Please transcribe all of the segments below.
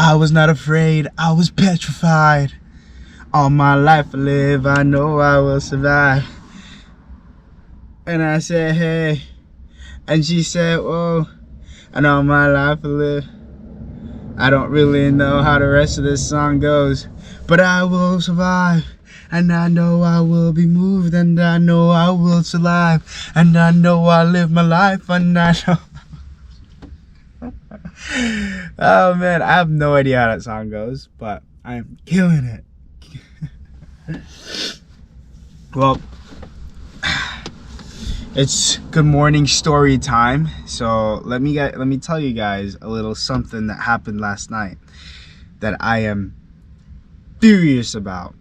I was not afraid, I was petrified. All my life I live, I know I will survive. And I said, hey. And she said, whoa. And all my life I live. I don't really know how the rest of this song goes, but I will survive. And I know I will be moved, and I know I will survive. And I know I live my life, and I know. Oh man, I have no idea how that song goes, but I'm killing it. Well, it's good morning story time. So let me tell you guys a little something that happened last night that I am furious about.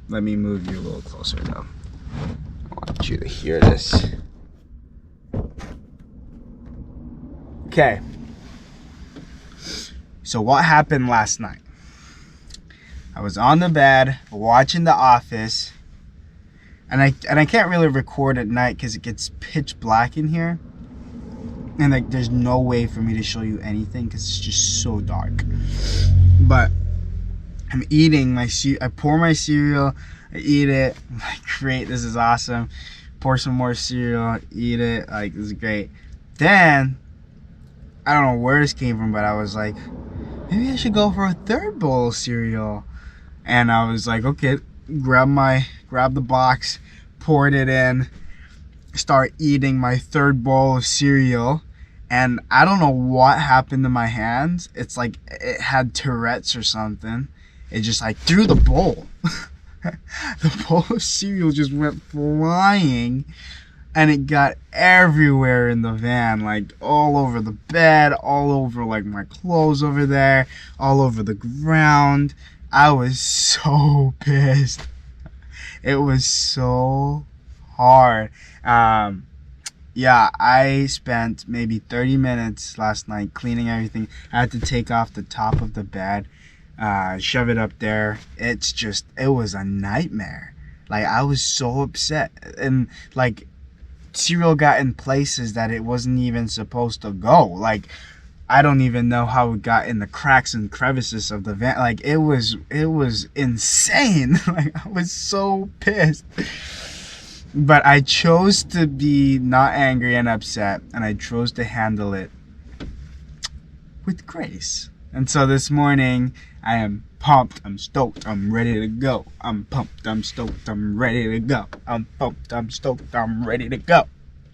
Let me move you a little closer though. I want you to hear this. Okay. So what happened last night? I was on the bed watching The Office, and I can't really record at night because it gets pitch black in here, and like there's no way for me to show you anything because it's just so dark. But I'm eating my I pour my cereal, I eat it. I'm like, great, this is awesome. Pour some more cereal, eat it. Like, this is great. Then I don't know where this came from, but I was like, maybe I should go for a third bowl of cereal. And I was like, okay, grab the box, poured it in, start eating my third bowl of cereal. And I don't know what happened to my hands. It's like it had Tourette's or something. It just like threw the bowl. The bowl of cereal just went flying. And it got everywhere in the van, like all over the bed, all over like my clothes over there, all over the ground. I was so pissed. It was so hard. Yeah, I spent maybe 30 minutes last night cleaning everything. I had to take off the top of the bed, shove it up there. It was a nightmare. Like, I was so upset. And like, cereal got in places that it wasn't even supposed to go. Like, I don't even know how it got in the cracks and crevices of the van. Like, it was insane. Like, I was so pissed. But I chose to be not angry and upset, and I chose to handle it with grace. And so this morning, I am pumped, I'm stoked, I'm ready to go. I'm pumped, I'm stoked, I'm ready to go. I'm pumped, I'm stoked, I'm ready to go.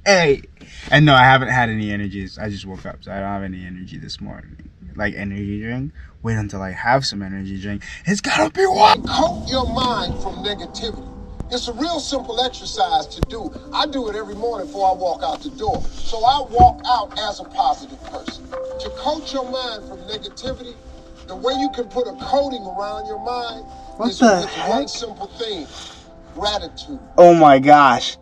Hey! And no, I haven't had any energies. I just woke up, so I don't have any energy this morning. Like energy drink? Wait until I have some energy drink. It's gotta be one! Coat your mind from negativity. It's a real simple exercise to do. I do it every morning before I walk out the door. So I walk out as a positive person. To coat your mind from negativity, the way you can put a coating around your mind is with one simple thing: gratitude. Oh my gosh.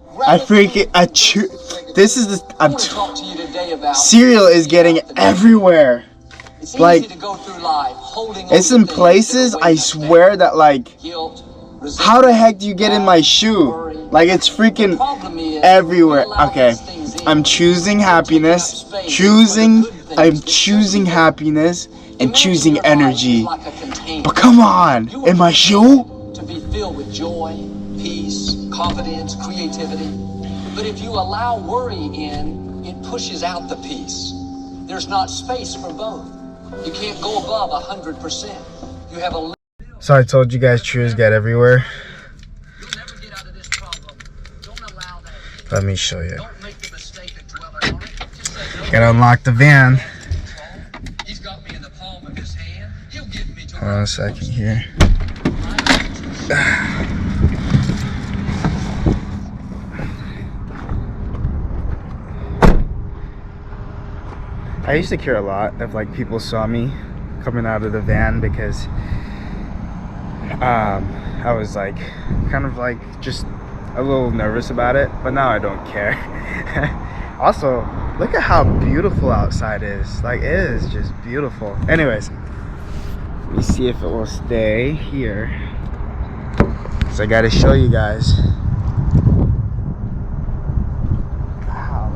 This is the cereal is getting everywhere. Like, it's in places, I swear that like, how the heck do you get in my shoe? Like, it's freaking everywhere. Okay, I'm choosing happiness. I'm choosing happiness and choosing energy. But come on, in my shoe? To be filled with joy, peace, confidence, creativity. But if you allow worry in, it pushes out the peace. There's not space for both. You can't go above 100%. You have a... So I told you guys Cheerios get everywhere. Let me show you. Gotta unlock the van. Hold on a second here. I used to care a lot if like people saw me coming out of the van because I was like kind of like just a little nervous about it, but now I don't care. Also, look at how beautiful outside is. Like, it is just beautiful. Anyways, let me see if it will stay here. So I gotta show you guys. Wow.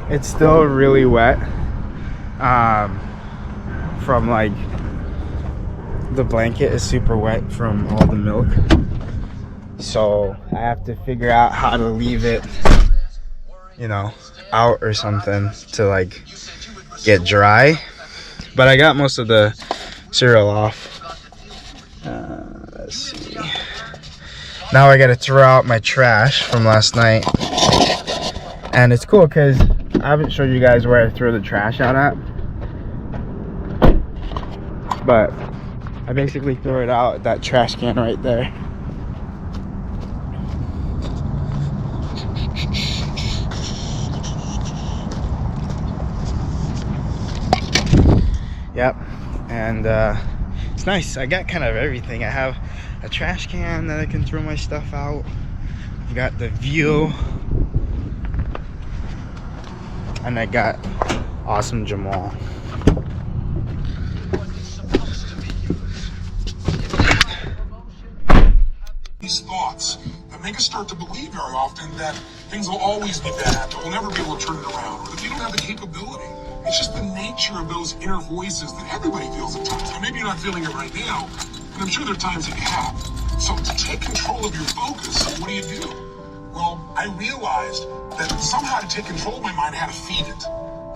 It's still really wet from like the blanket is super wet from all the milk, so I have to figure out how to leave it, you know, out or something to like get dry. But I got most of the cereal off. Let's see. Now I gotta throw out my trash from last night, and it's cool because I haven't showed you guys where I throw the trash out at, but I basically throw it out at that trash can right there. Yep, and it's nice. I got kind of everything. I have a trash can that I can throw my stuff out. I've got the view, and I got awesome Jamal. These thoughts that make us start to believe very often that things will always be bad, that we'll never be able to turn it around, or that we don't have the capability. It's just the nature of those inner voices that everybody feels at times. Now, maybe you're not feeling it right now, but I'm sure there are times that you have. So to take control of your focus, what do? Well, I realized that somehow to take control of my mind, I had to feed it.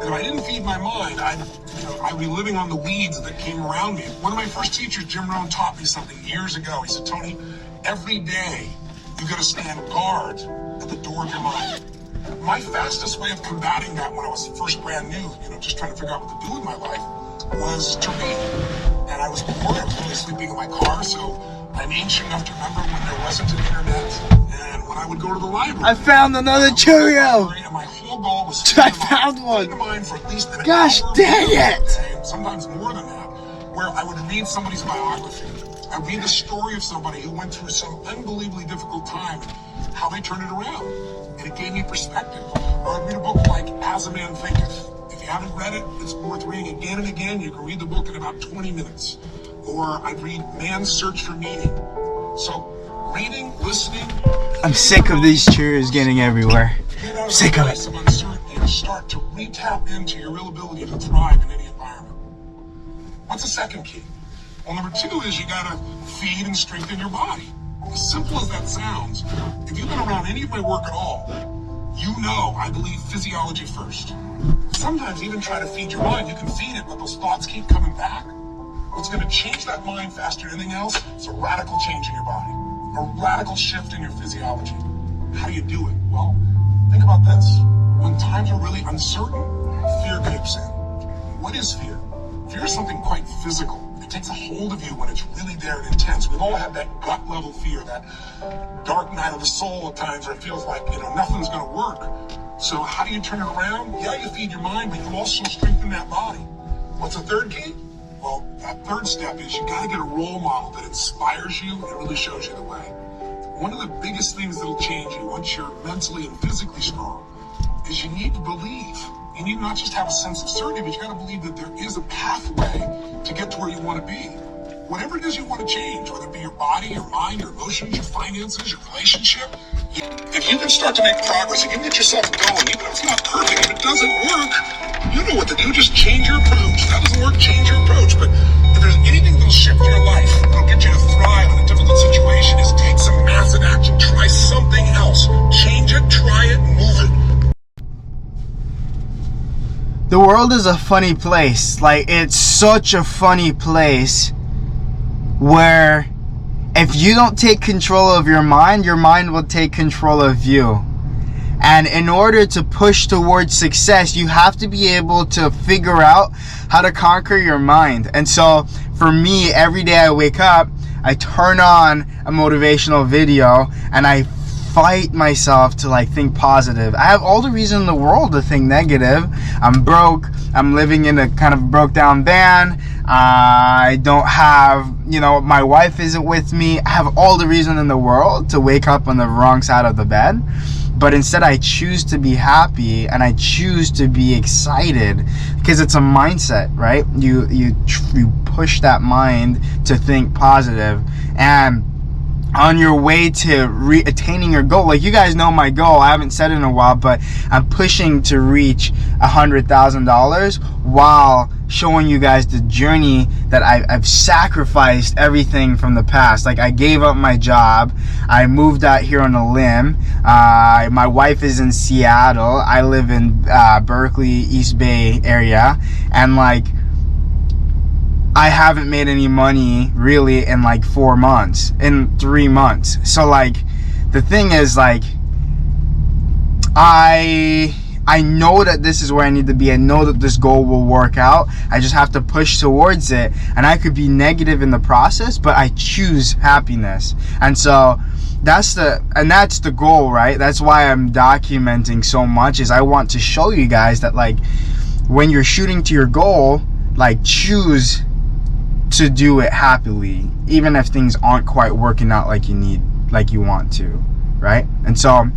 And if I didn't feed my mind, I'd be living on the weeds that came around me. One of my first teachers, Jim Rohn, taught me something years ago. He said, Tony, every day you got to stand guard at the door of your mind. My fastest way of combating that when I was first brand new, just trying to figure out what to do with my life, was to read. And I was bored. I was really sleeping in my car, so I'm ancient enough to remember when there wasn't an internet, and when I would go to the library. I found another Cheerio! And my whole goal was I found one! For at least an Gosh hour dang it! day, sometimes more than that, where I would read somebody's biography. I read the story of somebody who went through some unbelievably difficult time and how they turned it around. And it gave me perspective. Or I'd read a book like As a Man Thinketh. If you haven't read it, it's worth reading again and again. You can read the book in about 20 minutes. Or I'd read Man's Search for Meaning. So reading, listening. I'm sick of these Cheerios getting everywhere. Sick of it. Of uncertainty and start to re-tap into your real ability to thrive in any environment. What's the second key? Well, number two is you gotta feed and strengthen your body. As simple as that sounds, if you've been around any of my work at all, you know I believe physiology first. Sometimes even try to feed your mind. You can feed it, but those thoughts keep coming back. What's gonna change that mind faster than anything else is a radical change in your body, a radical shift in your physiology. How do you do it? Well, think about this. When times are really uncertain, fear creeps in. What is fear? Fear is something quite physical. It takes a hold of you when it's really there and intense. We've all had that gut level fear, that dark night of the soul at times where it feels like, nothing's gonna work. So how do you turn it around? Yeah, you feed your mind, but you also strengthen that body. What's the third key? Well, that third step is you gotta get a role model that inspires you and really shows you the way. One of the biggest things that'll change you once you're mentally and physically strong is you need to believe. You need not just have a sense of certainty, but you gotta believe that there is a pathway to get to where you wanna be. Whatever it is you wanna change, whether it be your body, your mind, your emotions, your finances, your relationship, if you can start to make progress, if you can get yourself going, even if it's not perfect, if it doesn't work, you know what to do, just change your approach. If that doesn't work, change your approach. But if there's anything that'll shift your life, that'll get you to thrive in a difficult situation, is take some massive action, try something else. Change it, try it, move it. The world is a funny place. Like, it's such a funny place where if you don't take control of your mind will take control of you. And in order to push towards success, you have to be able to figure out how to conquer your mind. And so for me, every day I wake up, I turn on a motivational video and I fight myself to think positive. I have all the reason in the world to think negative. I'm broke. I'm living in a kind of broke down van. I don't have, my wife isn't with me. I have all the reason in the world to wake up on the wrong side of the bed. But instead I choose to be happy and I choose to be excited because it's a mindset, right? You push that mind to think positive. And on your way to attaining your goal. Like, you guys know my goal. I haven't said it in a while, but I'm pushing to reach $100,000 while showing you guys the journey that I've sacrificed everything from the past. Like, I gave up my job. I moved out here on a limb. My wife is in Seattle. I live in Berkeley, East Bay area. And like, I haven't made any money really in like 4 months, in 3 months. So like, the thing is, like, I know that this is where I need to be. I know that this goal will work out. I just have to push towards it. And I could be negative in the process, but I choose happiness. And so that's the goal, right? That's why I'm documenting so much, is I want to show you guys that, like, when you're shooting to your goal, like, choose to do it happily, even if things aren't quite working out like you want to, right? And so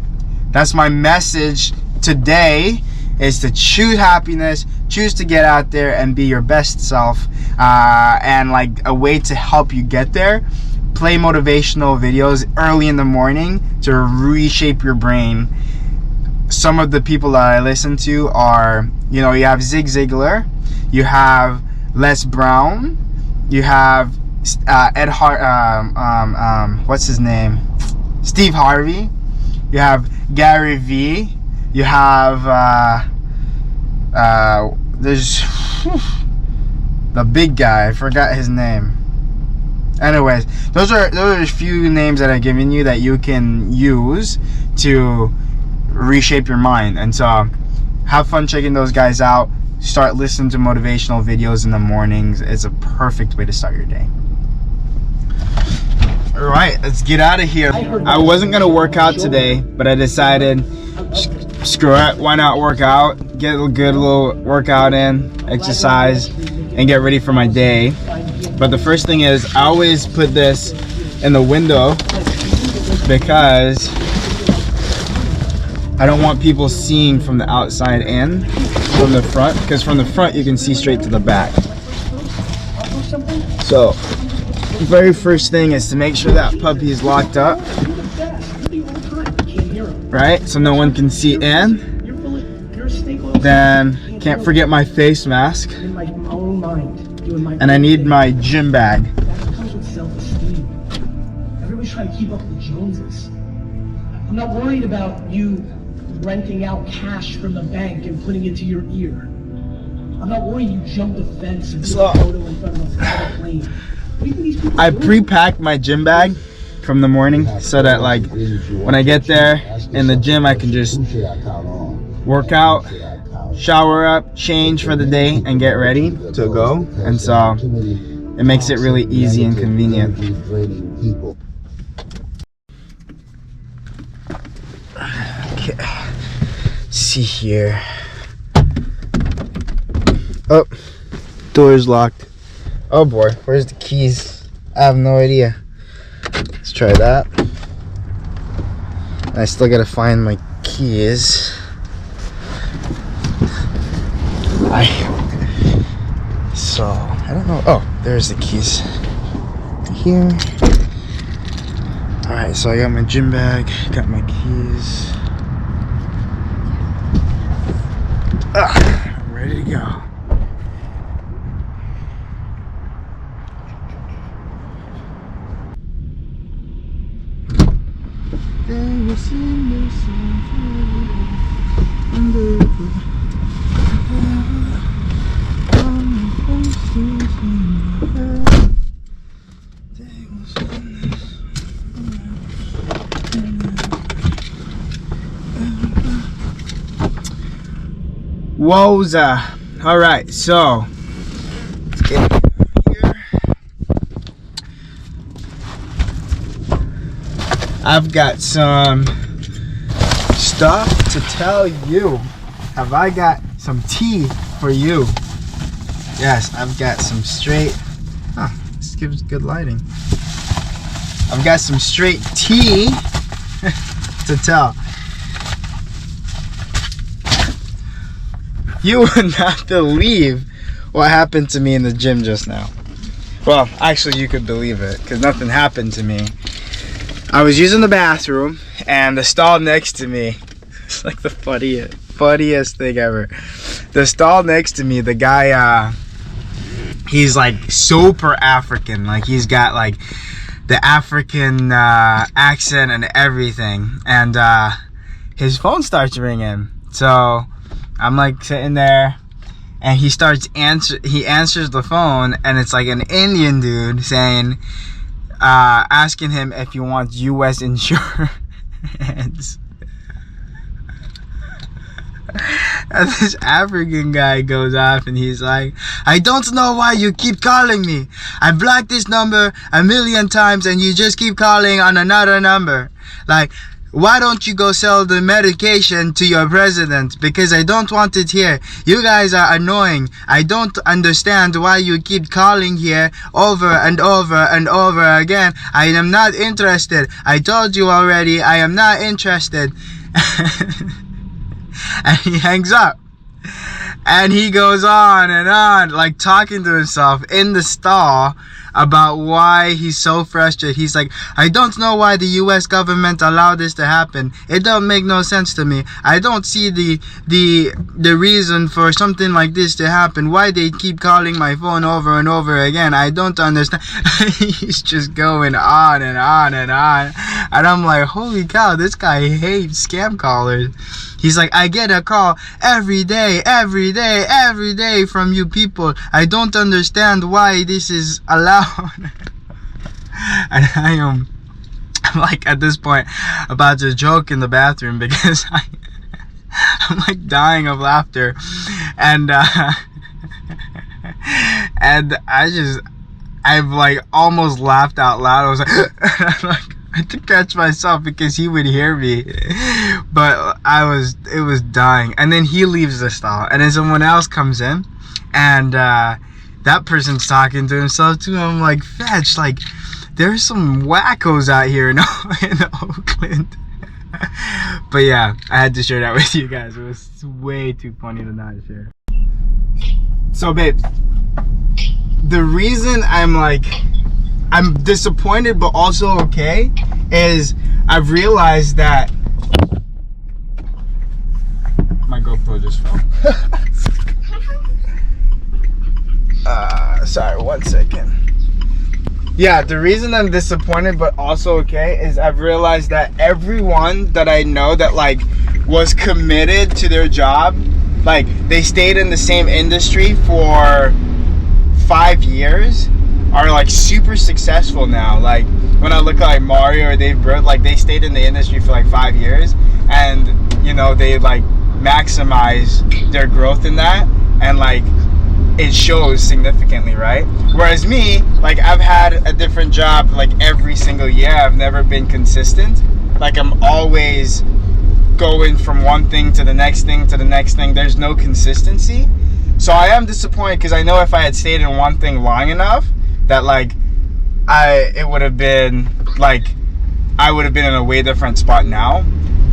that's my message today, is to choose happiness, choose to get out there and be your best self. And like, a way to help you get there, play motivational videos early in the morning to reshape your brain. Some of the people that I listen to are, you know, you have Zig Ziglar, you have Les Brown, you have what's his name? Steve Harvey. You have Gary V. You have there's the big guy. I forgot his name. Anyways, those are a few names that I've given you that you can use to reshape your mind. And so, have fun checking those guys out. Start listening to motivational videos in the mornings. It's a perfect way to start your day. All right, let's get out of here. I wasn't gonna work out today, but I decided, screw it, why not work out? Get a good little workout in, exercise, and get ready for my day. But the first thing is, I always put this in the window because I don't want people seeing from the outside in, from the front, because from the front you can see straight to the back. So the very first thing is to make sure that puppy is locked up, right, so no one can see in. Then can't forget my face mask, and I need my gym bag. Everybody's trying to keep up with the Joneses. I'm not worried about you renting out cash from the bank and putting it to your ear. I'm not worried you jumped the fence and took a photo in front of a plane. What do you think these people I pre-packed my gym bag from the morning so that, like, when I get there in the gym, I can just work out, shower up, change for the day, and get ready to go. And so it makes it really easy and convenient. Okay. See here. Oh, door's locked. Oh boy, where's the keys? I have no idea. Let's try that. I still gotta find my keys. So I don't know. Oh, there's the keys. Here. All right, so I got my gym bag, got my keys. I'm ready to go. Wowza. All right, so let's get here. I've got some stuff to tell you. Have I got some tea for you? Yes, I've got some straight. This gives good lighting. I've got some straight tea to tell. You would not believe what happened to me in the gym just now. Well, actually, you could believe it because nothing happened to me. I was using the bathroom, and the stall next to me, it's like the funniest thing ever. The stall next to me, the guy, he's like super African. Like he's got like the African accent and everything. And his phone starts ringing. So I'm like sitting there, and he answers the phone, and it's like an Indian dude saying, asking him if he wants U.S. insurance. And this African guy goes off, and he's like, I don't know why you keep calling me. I blocked this number 1,000,000 times, and you just keep calling on another number. Like, why don't you go sell the medication to your president? Because I don't want it here. You guys are annoying. I don't understand why you keep calling here over and over and over again. I am not interested. I told you already, I am not interested. And he hangs up. And he goes on and on, like talking to himself in the stall about why he's so frustrated. He's like, I don't know why the US government allowed this to happen. It don't make no sense to me. I don't see the reason for something like this to happen. Why they keep calling my phone over and over again. I don't understand. He's just going on and on and on. And I'm like, holy cow, this guy hates scam callers. He's like, I get a call every day from you people. I don't understand why this is allowed. And I'm like, at this point, about to joke in the bathroom because I'm like dying of laughter. And and I've like almost laughed out loud. I was like, I had to catch myself because he would hear me, but it was dying. And then he leaves the stall, and then someone else comes in, and that person's talking to himself too. I'm like, fetch, like there's some wackos out here in Oakland. But yeah, I had to share that with you guys. It was way too funny to not share. So babe, the reason I'm disappointed but also okay is I've realized that my GoPro just fell. Sorry, 1 second. Yeah, the reason I'm disappointed but also okay is I've realized that everyone that I know that like was committed to their job, like they stayed in the same industry for 5 years, are like super successful now. Like when I look at like Mario or Dave Burt, like they stayed in the industry for like 5 years, and you know, they like maximize their growth in that, and like it shows significantly, right? Whereas me, like I've had a different job like every single year. I've never been consistent. Like I'm always going from one thing to the next thing to the next thing. There's no consistency. So I am disappointed because I know if I had stayed in one thing long enough, that like I would have been in a way different spot now.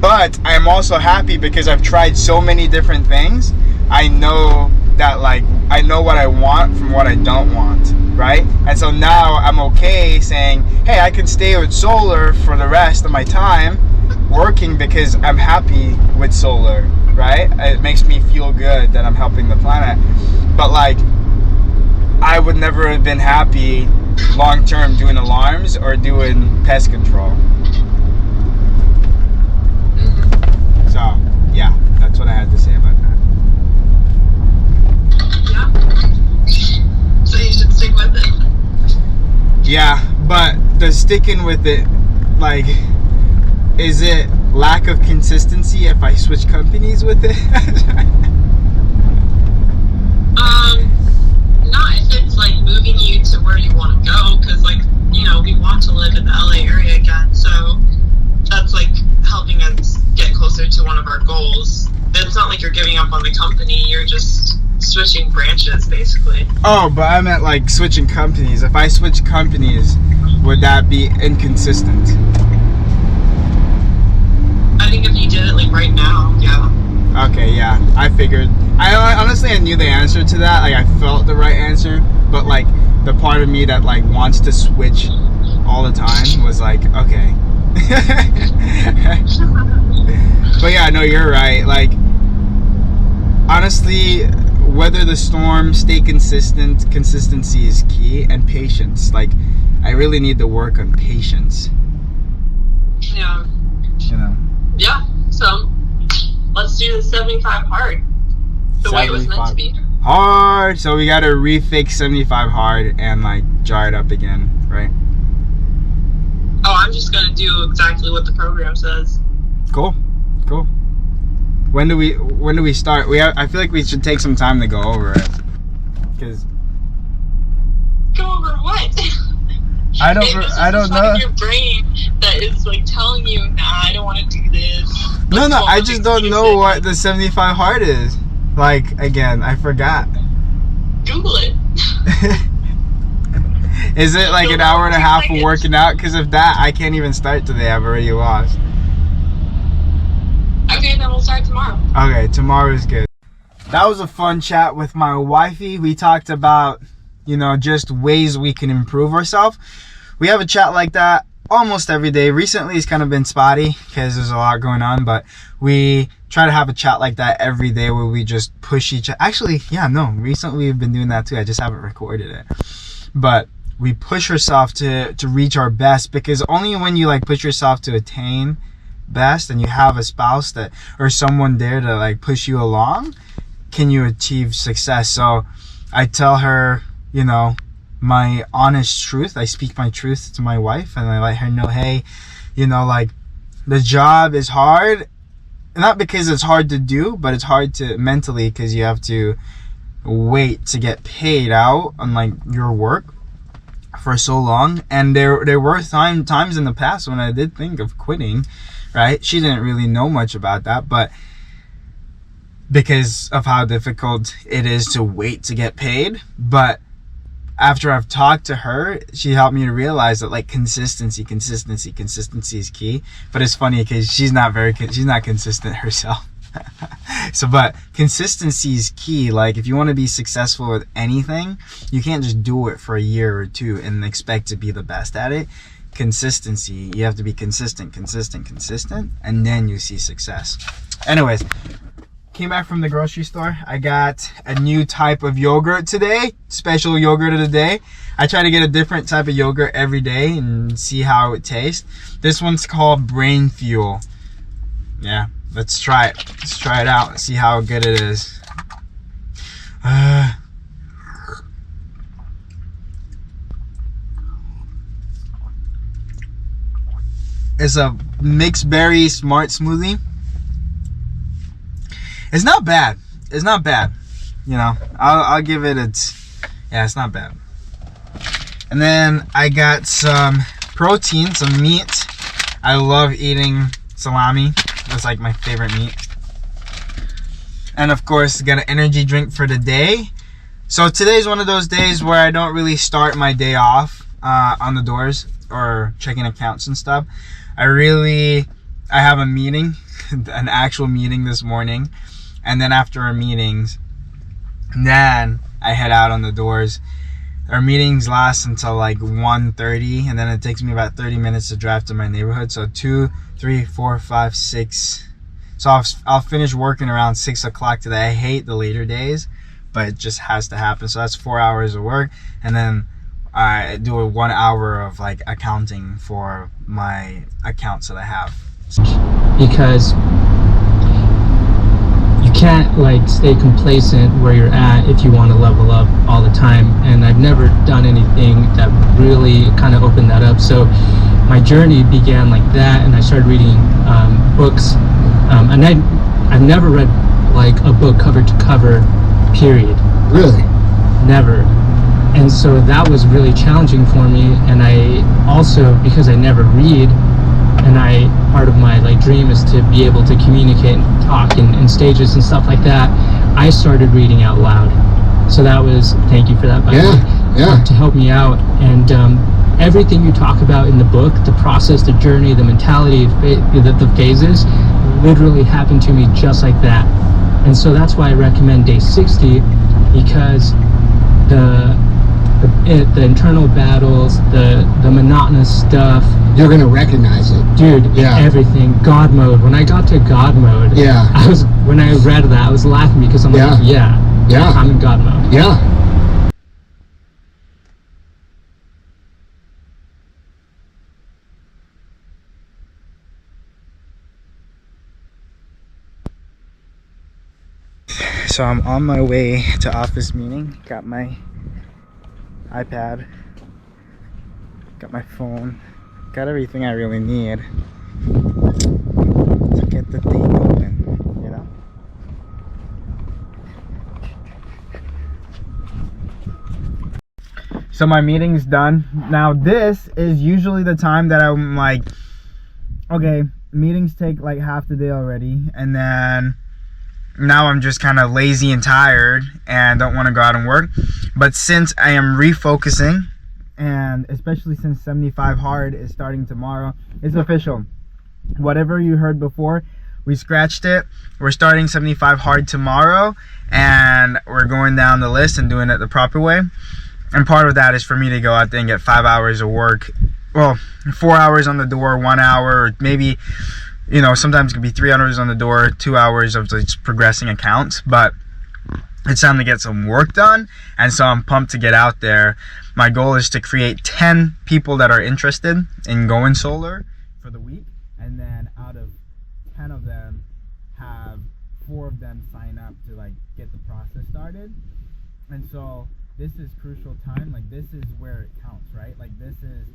But I'm also happy because I've tried so many different things. I know that like I know what I want from what I don't want, right? And so now I'm okay saying, hey, I can stay with solar for the rest of my time working because I'm happy with solar, right? It makes me feel good that I'm helping the planet. But like I would never have been happy long term doing alarms or doing pest control. So yeah, that's what I had to say about that. Yeah. So you should stick with it. Yeah, but the sticking with it, like, is it lack of consistency if I switch companies with it? Not if it's like moving you to where you want to go, because like, you know, we want to live in the LA area again, so that's like helping us get closer to one of our goals. It's not like you're giving up on the company, you're just switching branches basically. Oh, but I meant like switching companies. If I switch companies, would that be inconsistent? I think if you did it like right now, yeah. Okay, yeah, I figured. I honestly knew the answer to that. Like I felt the right answer, but like the part of me that like wants to switch all the time was like, okay, But yeah, no, you're right. Like, honestly, weather the storm, stay consistent. Consistency is key, and patience. Like, I really need to work on patience. Yeah. You know. Yeah. So let's do the 75 hard. The way it was meant to be. Hard. So we gotta refix 75 hard and like jar it up again, right? Oh, I'm just gonna do exactly what the program says. Cool. Cool. When do we start? I feel like we should take some time to go over it. Cause go over what? I don't know. Your brain that is like telling you, nah, I don't want to do this. No, I just don't know what the 75 hard is. Like, again, I forgot. Google it. Is it like an hour and a half of working out? Because if that, I can't even start today. I've already lost. Okay, then we'll start tomorrow. Okay, tomorrow is good. That was a fun chat with my wifey. We talked about, you know, just ways we can improve ourselves. We have a chat like that almost every day. Recently, it's kind of been spotty because there's a lot going on, but we try to have a chat like that every day where we just push each other. Actually, yeah, no, recently we've been doing that too. I just haven't recorded it. But we push ourselves to reach our best, because only when you like push yourself to attain best and you have a spouse that or someone there to like push you along can you achieve success. So I tell her, you know, my honest truth. I speak my truth to my wife, and I let her know, hey, you know, like, the job is hard, not because it's hard to do, but it's hard to mentally, because you have to wait to get paid out on like your work for so long. And there were times in the past when I did think of quitting, right? She didn't really know much about that, but because of how difficult it is to wait to get paid. But after I've talked to her, she helped me to realize that like consistency is key. But it's funny because she's not consistent herself. So, but consistency is key. Like, if you want to be successful with anything, you can't just do it for a year or two and expect to be the best at it. Consistency, you have to be consistent, and then you see success. Anyways, came back from the grocery store. I got a new type of yogurt today. Special yogurt of the day. I try to get a different type of yogurt every day and see how it tastes. This one's called Brain Fuel. Yeah, let's try it. Let's try it out and see how good it is. It's a mixed berry smart smoothie. It's not bad. It's not bad. You know, I'll give it it's not bad. And then I got some protein, some meat. I love eating salami. That's like my favorite meat. And of course, got an energy drink for the day. So today's one of those days where I don't really start my day off on the doors or checking accounts and stuff. I have a meeting, an actual meeting this morning. And then after our meetings, then I head out on the doors. Our meetings last until like 1:30, and then it takes me about 30 minutes to drive to my neighborhood. So 2, 3, 4, 5, 6. So I'll finish working around 6 o'clock today. I hate the later days, but it just has to happen. So that's 4 hours of work, and then I do a 1 hour of like accounting for my accounts that I have. Because you can't like stay complacent where you're at if you want to level up all the time. And I've never done anything that really kind of opened that up. So my journey began like that, and I started reading books. And I've never read like a book cover to cover, period. Really? Never. And so that was really challenging for me. And I also, because I never read, and part of my like dream is to be able to communicate and talk in stages and stuff like that, I started reading out loud. So that was, thank you for that, by the way, to help me out. And everything you talk about in the book, the process, the journey, the mentality, the phases, literally happened to me just like that. And so that's why I recommend day 60, because the internal battles, the monotonous stuff, you're gonna recognize it. Dude, Yeah. everything. God mode. When I got to God mode, Yeah. when I read that, I was laughing because I'm like, yeah, I'm in God mode. Yeah. So I'm on my way to office meeting. Got my iPad, got my phone, got everything I really need to get the thing going, you know? So my meeting's done. Now this is usually the time that I'm like, okay, meetings take like half the day already, and then now I'm just kind of lazy and tired and don't want to go out and work. But since I am refocusing, and especially since 75 hard is starting tomorrow, it's official. Whatever you heard before, we scratched it. We're starting 75 hard tomorrow, and we're going down the list and doing it the proper way. And part of that is for me to go out there and get 5 hours of work. Well, 4 hours on the door, 1 hour, or maybe, you know, sometimes it could be 3 hours on the door, 2 hours of just progressing accounts. But it's time to get some work done, and so I'm pumped to get out there. My goal is to create 10 people that are interested in going solar for the week, and then out of 10 of them, have 4 of them sign up to like get the process started. And so this is crucial time. Like, this is where it counts, right? Like, this is,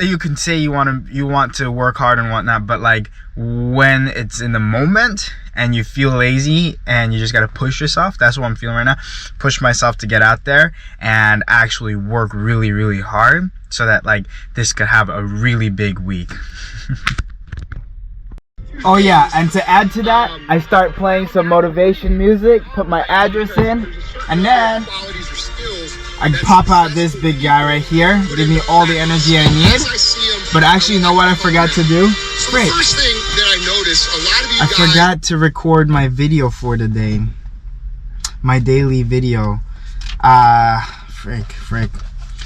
you can say you want to work hard and whatnot, but like when it's in the moment and you feel lazy and you just got to push yourself, that's what I'm feeling right now. Push myself to get out there and actually work really, really hard so that like this could have a really big week. Oh yeah, and to add to that, I start playing some motivation music, put my address in, and then I pop out this big guy right here, give me all the energy I need. But actually, you know what I forgot to do? Great. First thing that I noticed, a lot of you I forgot to record my video for today. My daily video. Frick.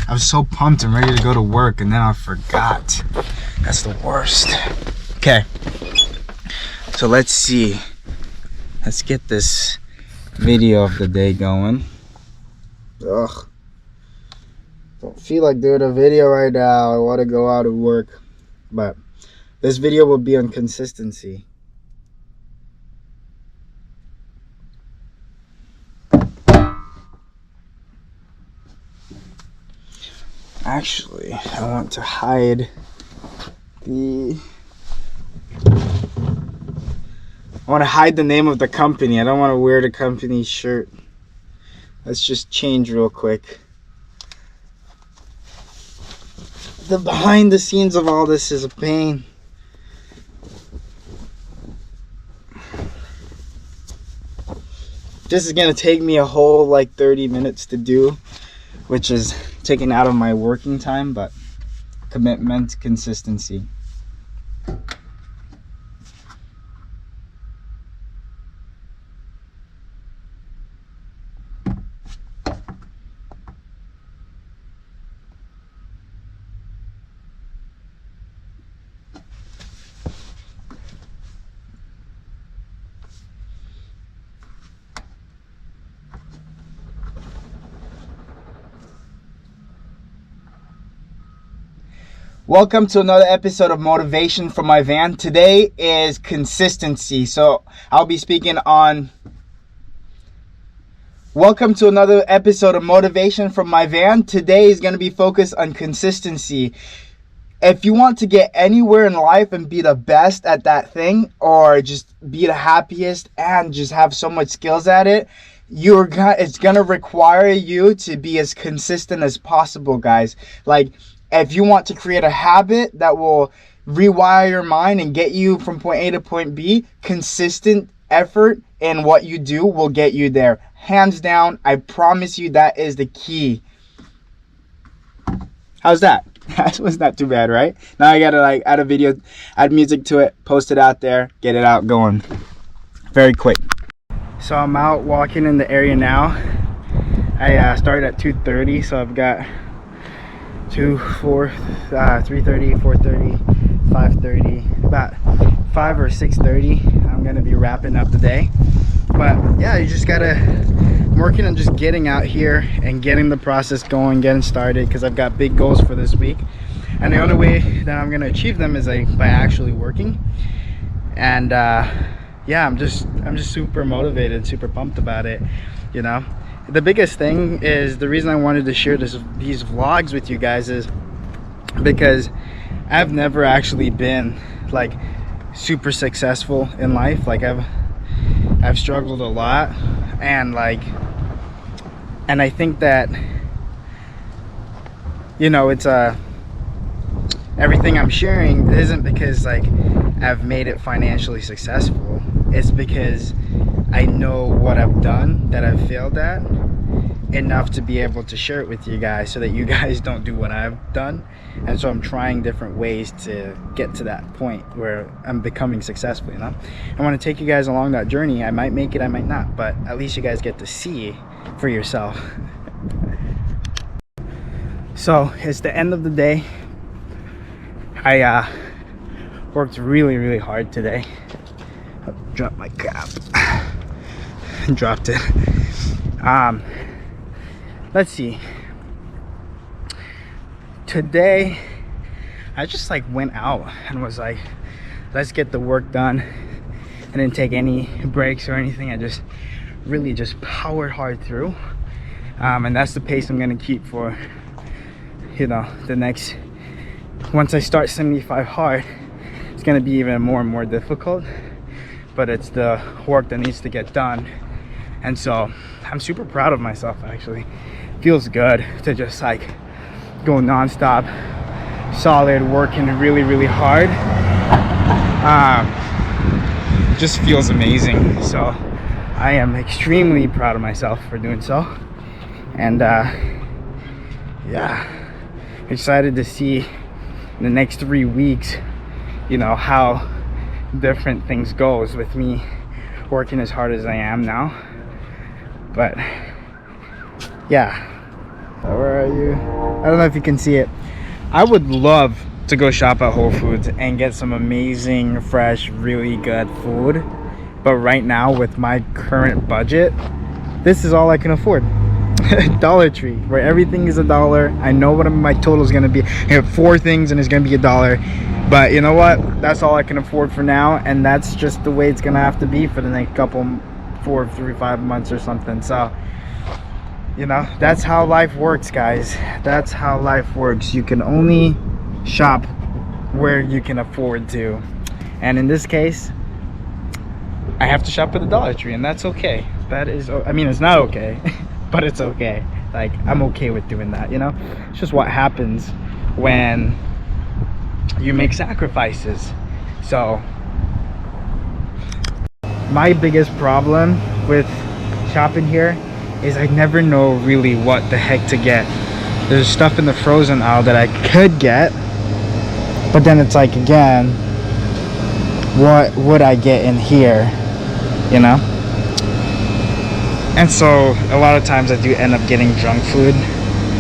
I was so pumped and ready to go to work, and then I forgot. That's the worst. Okay. So let's see. Let's get this video of the day going. Ugh. Don't feel like doing a video right now. I want to go out and work. But this video will be on consistency. Actually, I want to hide the... I want to hide the name of the company. I don't want to wear the company shirt. Let's just change real quick. The behind the scenes of all this is a pain. This is going to take me a whole like 30 minutes to do, which is taken out of my working time, but commitment, consistency. Welcome to another episode of Motivation from my van. Today is consistency. So I'll be speaking on... Welcome to another episode of Motivation from my van. Today is going to be focused on consistency. If you want to get anywhere in life and be the best at that thing, or just be the happiest and just have so much skills at it, it's going to require you to be as consistent as possible, guys. Like, if you want to create a habit that will rewire your mind and get you from point A to point B, consistent effort in what you do will get you there. Hands down, I promise you that is the key. How's that? That was not too bad, right? Now I gotta like add a video, add music to it, post it out there, get it out going. Very quick. So I'm out walking in the area now. I started at 2:30, so I've got 2, 4, 3:30, 4:30, 5:30, about 5 or 6:30. I'm gonna be wrapping up the day. But yeah, you just gotta, I'm working on just getting out here and getting the process going, getting started, because I've got big goals for this week. And the only way that I'm gonna achieve them is by actually working. And yeah, I'm just super motivated, super pumped about it, you know. The biggest thing is, the reason I wanted to share these vlogs with you guys is because I've never actually been like super successful in life. Like I've struggled a lot, and I think that, you know, it's everything I'm sharing isn't because like I've made it financially successful. It's because I know what I've done that I've failed at enough to be able to share it with you guys, so that you guys don't do what I've done. And so I'm trying different ways to get to that point where I'm becoming successful, you know. I want to take you guys along that journey. I might make it, I might not, but at least you guys get to see for yourself. So it's the end of the day. I worked really hard today. I dropped my cap. Dropped it. Let's see. Today I just like went out and was like, let's get the work done. I didn't take any breaks or anything. I just really just powered hard through. And that's the pace I'm gonna keep for, you know, the next, once I start 75 hard, it's gonna be even more and more difficult, but it's the work that needs to get done. And so I'm super proud of myself, actually. Feels good to just like go non-stop, solid, working really hard. Just feels amazing. So I am extremely proud of myself for doing so. And yeah, excited to see in the next 3 weeks, you know, how different things goes with me working as hard as I am now. But yeah, where are you? I don't know if you can see it. I would love to go shop at Whole Foods and get some amazing, fresh, really good food, but right now with my current budget, this is all I can afford. Dollar Tree, where everything is $1. I know what my total is going to be. I have 4 things and it's going to be $1, but you know what, that's all I can afford for now, and that's just the way it's going to have to be for the next couple 4, 3, 5 months or something. So, you know, that's how life works, guys. That's how life works. You can only shop where you can afford to, and in this case I have to shop at the Dollar Tree, and that's okay. That is, I mean, it's not okay but it's okay. Like, I'm okay with doing that, you know. It's just what happens when you make sacrifices. So my biggest problem with shopping here is I never know really what the heck to get. There's stuff in the frozen aisle that I could get, but then it's like, again, what would I get in here, you know? And so a lot of times I do end up getting junk food,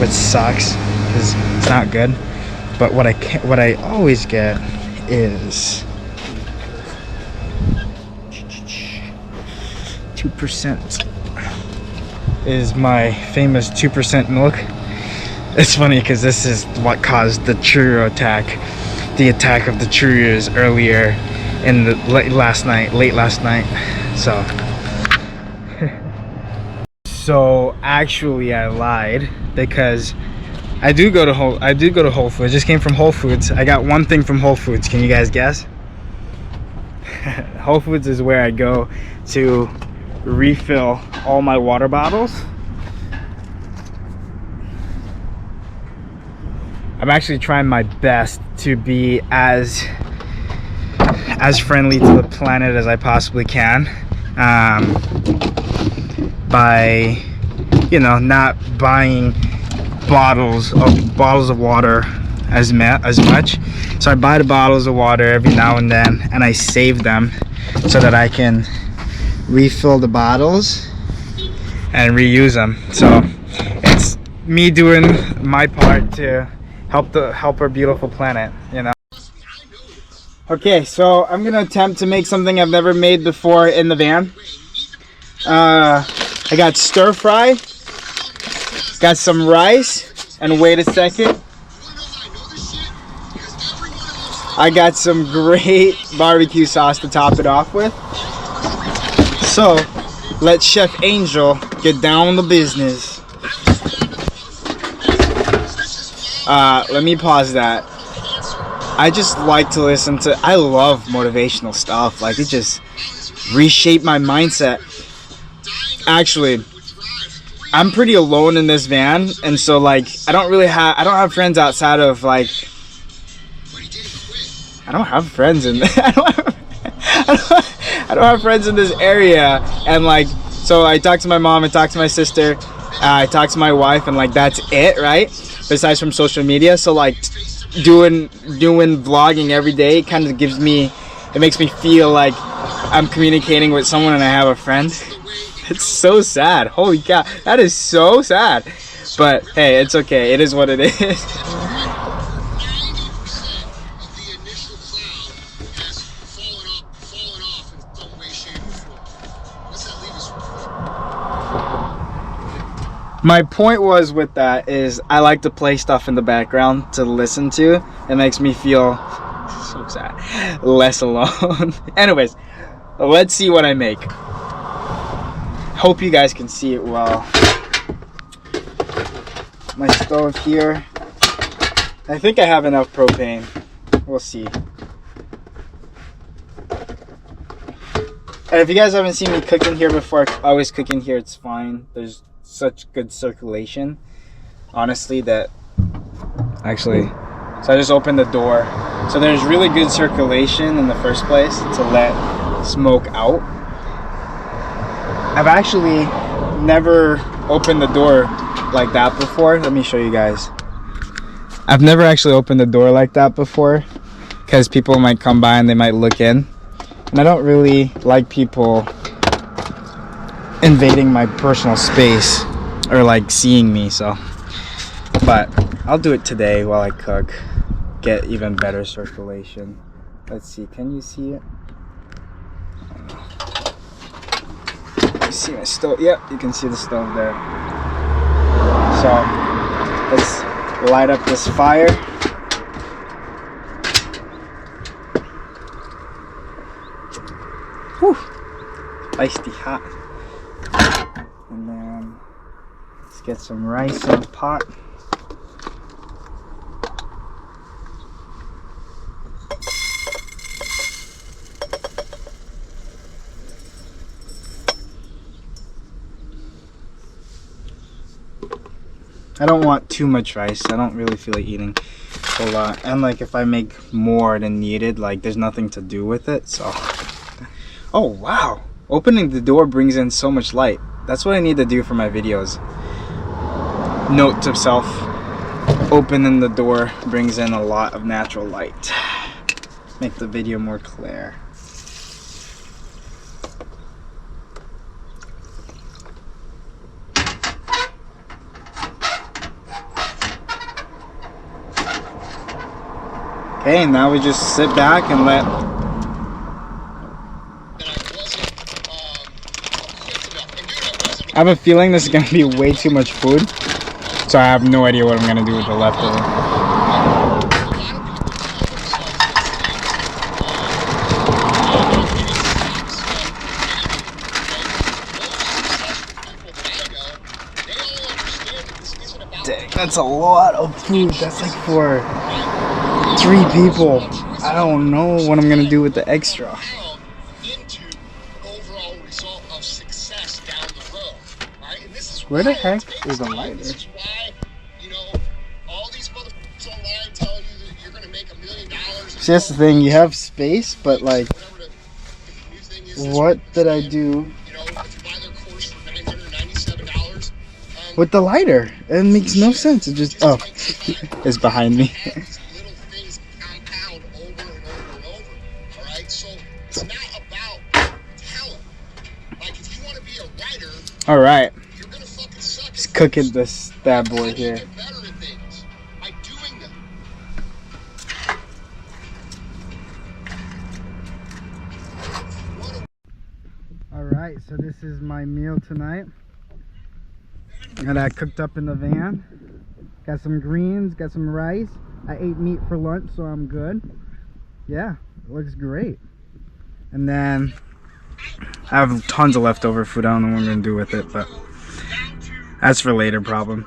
which sucks because it's not good. But what I always get is 2% is my famous 2% milk. It's funny because this is what caused the Cheerio attack, the attack of the Cheerios earlier in the late last night. So actually I lied, because I do go to Whole Foods. I just came from Whole Foods. I got one thing from Whole Foods. Can you guys guess? Whole Foods is where I go to refill all my water bottles. I'm actually trying my best to be as friendly to the planet as I possibly can, by, you know, not buying bottles of water as much. So I buy the bottles of water every now and then, and I save them so that I can refill the bottles and reuse them. So it's me doing my part to help our beautiful planet, you know. Okay, so I'm gonna attempt to make something I've never made before in the van. I got stir fry, got some rice, and wait a second, I got some great barbecue sauce to top it off with. So let Chef Angel get down to business. Let me pause that. I just like to listen to, I love motivational stuff. Like, it just reshaped my mindset. Actually, I'm pretty alone in this van, and so like I don't have friends outside of like, I don't have friends in I don't have friends in this area, and like, so I talk to my mom, I talk to my sister, I talk to my wife, and like that's it, right? Besides from social media. So like doing vlogging every day kind of makes me feel like I'm communicating with someone and I have a friend. It's so sad. Holy cow, that is so sad. But hey, it's okay. It is what it is. My point was with that is I like to play stuff in the background to listen to. It makes me feel so sad, less alone. Anyways, let's see what I make. Hope you guys can see it well. My stove here. I think I have enough propane. We'll see. And if you guys haven't seen me cook in here before, I always cook in here. It's fine. There's such good circulation, honestly, that actually, so I just opened the door, so there's really good circulation in the first place to let smoke out. I've actually never opened the door like that before. Let me show you guys. I've never actually opened the door like that before because people might come by and they might look in, and I don't really like people invading my personal space or like seeing me, so but I'll do it today while I cook, get even better circulation. Let's see, can you see it? You see my stove? Yep, you can see the stove there. So let's light up this fire. Whew, feisty hot. And then let's get some rice in the pot. I don't want too much rice. I don't really feel like eating a lot. And like if I make more than needed, like there's nothing to do with it, so. Oh wow, opening the door brings in so much light. That's what I need to do for my videos. Note to self, opening the door brings in a lot of natural light. Make the video more clear. Okay, now we just sit back and let. I have a feeling this is going to be way too much food, so I have no idea what I'm going to do with the leftover. Dang, that's a lot of food. That's like for 3 people. I don't know what I'm going to do with the extra. Where the heck is the lighter? See, that's the thing. You have space, but like, what did I do with the lighter? It makes no sense. It just, oh, it's behind me. All right. Just cooking this bad boy here. Alright, so this is my meal tonight. Got that cooked up in the van. Got some greens, got some rice. I ate meat for lunch, so I'm good. Yeah, it looks great. And then I have tons of leftover food. I don't know what I'm gonna do with it, but that's for later problem.